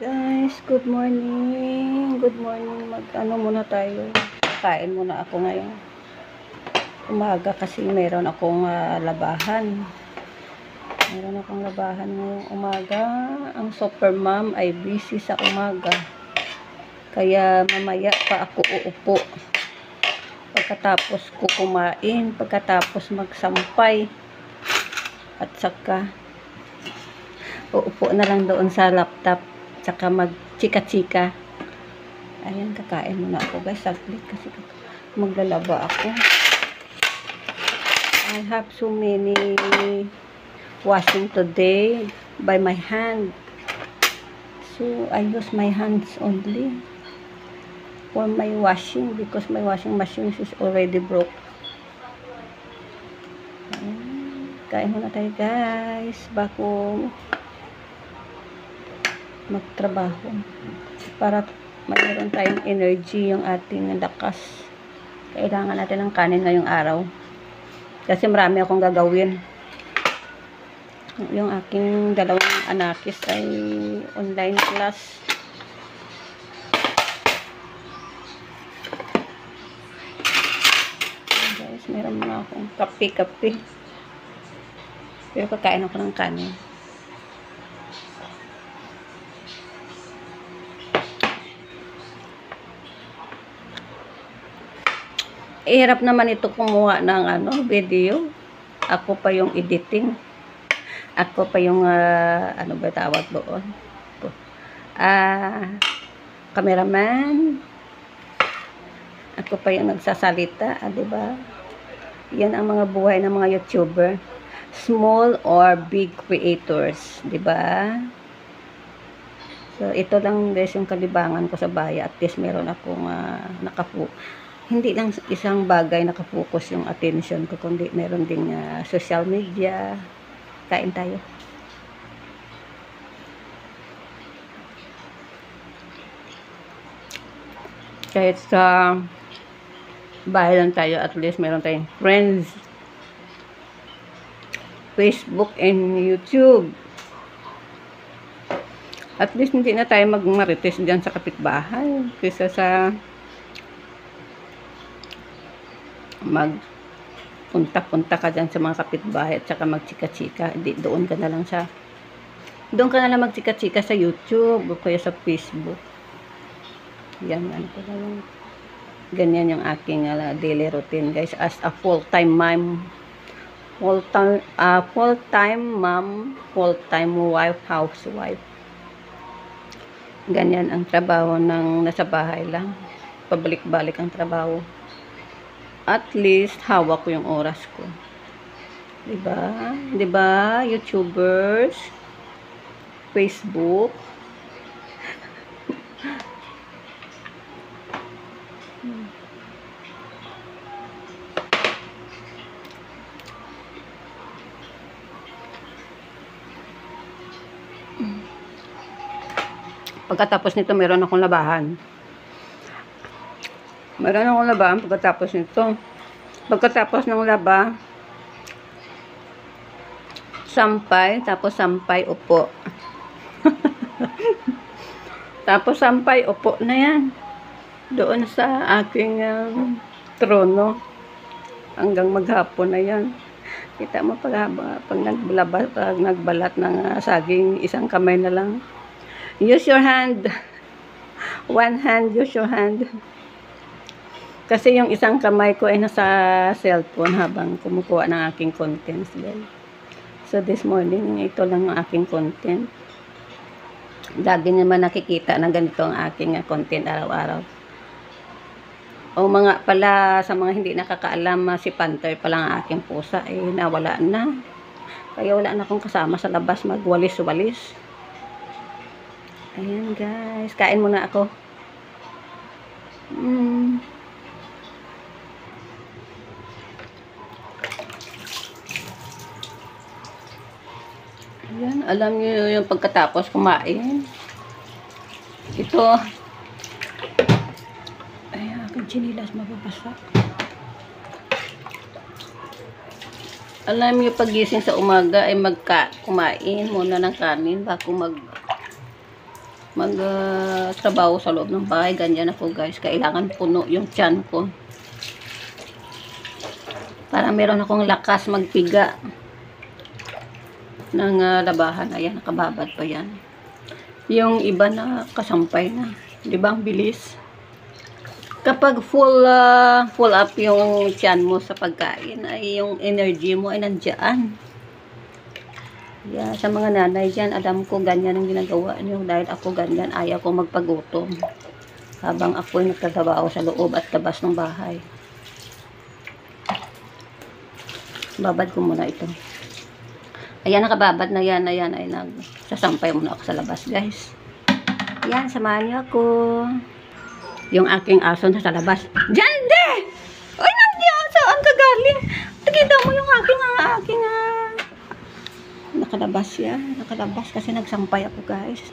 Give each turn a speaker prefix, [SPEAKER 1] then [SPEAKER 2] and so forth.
[SPEAKER 1] Guys, good morning. Good morning. Mag-ano muna tayo. Kain muna ako ngayon. Umaga kasi meron akong labahan. Meron akong labahan ngayong umaga. Ang super mom ay busy sa umaga. Kaya mamaya pa ako uupo. Pagkatapos ko kumain, pagkatapos magsampay. At saka uupo na lang doon sa laptop. Tsaka mag-chika-chika. Ayan, kakain muna ako guys. Saglit kasi maglalaba ako. I have so many washing today by my hand. So, I use my hands only for my washing because my washing machine is already broke. Ayan, kain muna tayo guys. Bago magtrabaho para mayroon tayong energy, yung ating lakas. Kailangan natin ng kanin ngayong araw kasi marami akong gagawin. Yung aking dalawang anakis ay online class. Guys, meron na akong kape-kape pero kakain ako ng kanin. Hirap naman ito kumuha ng video. Ako pa yung editing. Ako pa yung ano ba tawag doon? Cameraman. Ako pa yung nagsasalita, 'di ba? Yan ang mga buhay ng mga YouTuber. Small or big creators, 'di ba? So ito lang guys yung kalibangan ko sa bahay. At least meron akong hindi lang isang bagay nakapokus yung attention ko, kundi meron ding social media. Kain tayo. Kahit sa bahay lang tayo, at least meron tayong friends, Facebook and YouTube. At least hindi na tayo magmarites dyan sa kapitbahay kaysa sa magpunta-punta ka dyan sa mga kapitbahay at saka magchika-chika. Doon ka na lang magchika-chika sa YouTube o kaya sa Facebook. Yan, ganyan yung aking daily routine guys as a full-time mom, full-time mom, full-time wife, housewife. Ganyan ang trabaho ng nasa bahay lang, pabalik-balik ang trabaho. At least hawak ko yung oras ko. 'Di ba? 'Di ba, YouTubers, Facebook. Pagkatapos nito meron akong labahan. Pagkatapos nito. Pagkatapos ng laba, sampay, tapos sampay, upo. Tapos sampay, upo na yan. Doon sa aking trono. Hanggang maghapon na yan. Kita mo pag nagbalat ng saging, isang kamay na lang. Use your hand. One hand, use your hand. Kasi yung isang kamay ko ay nasa cellphone habang kumukuha ng aking contents, guys. So this morning, ito lang ang aking content. Lagi naman nakikita na ganito ang aking content araw-araw. O mga pala, sa mga hindi nakakaalam, si Panther pala ang aking pusa, nawala na. Kaya wala na akong kasama sa labas magwalis-walis. Ayan guys, kain muna ako. Ayan, alam niyo yung pagkatapos kumain. Ito. Ay, aking chinilas mapapasak. Alam niyo pagising sa umaga ay kumain muna ng kanin bago trabaho sa loob ng bahay. Ganyan ako guys. Kailangan puno yung tiyan ko. Para meron akong lakas magpiga ng labahan. Ayan, nakababad pa yan. Yung iba na kasampay na. Diba ang bilis? Kapag full up yung tiyan mo sa pagkain, ay yung energy mo ay nandiyan. Yeah, sa mga nanay dyan, alam ko ganyan ang ginagawa niyo. Dahil ako ganyan, ayaw ko magpagutom. Habang ako ay nagtatrabaho sa loob at labas ng bahay. Babad ko muna ito. Ayan, nakababad na yan. Ayan, ay nagsasampay muna ako sa labas, guys. Ayan, samahan niyo ako. Yung aking aso na sa labas. Diyan, de! Ay, nandiyan! Saan ka galing? Nakita mo yung aking nakalabas yan. Nakalabas kasi nagsampay ako, guys.